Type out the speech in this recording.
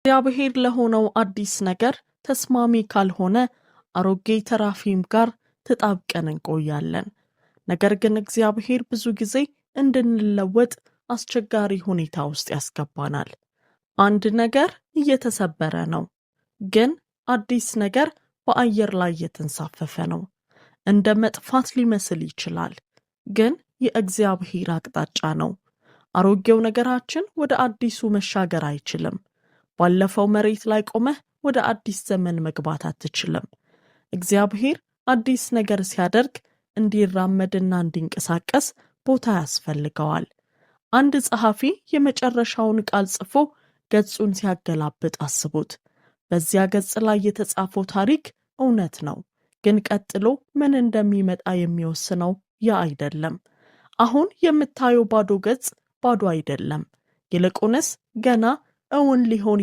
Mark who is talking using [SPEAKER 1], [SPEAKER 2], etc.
[SPEAKER 1] እግዚአብሔር ለሆነው አዲስ ነገር ተስማሚ ካልሆነ አሮጌ ተራፊም ጋር ተጣብቀን እንቆያለን። ነገር ግን እግዚአብሔር ብዙ ጊዜ እንድንለወጥ አስቸጋሪ ሁኔታ ውስጥ ያስገባናል። አንድ ነገር እየተሰበረ ነው፣ ግን አዲስ ነገር በአየር ላይ እየተንሳፈፈ ነው። እንደ መጥፋት ሊመስል ይችላል፣ ግን የእግዚአብሔር አቅጣጫ ነው። አሮጌው ነገራችን ወደ አዲሱ መሻገር አይችልም። ባለፈው መሬት ላይ ቆመህ ወደ አዲስ ዘመን መግባት አትችልም። እግዚአብሔር አዲስ ነገር ሲያደርግ እንዲራመድና እንዲንቀሳቀስ ቦታ ያስፈልገዋል። አንድ ጸሐፊ የመጨረሻውን ቃል ጽፎ ገጹን ሲያገላብጥ አስቡት። በዚያ ገጽ ላይ የተጻፈው ታሪክ እውነት ነው፣ ግን ቀጥሎ ምን እንደሚመጣ የሚወስነው ያ አይደለም። አሁን የምታየው ባዶ ገጽ ባዶ አይደለም፣ ይልቁንስ ገና እውን ሊሆን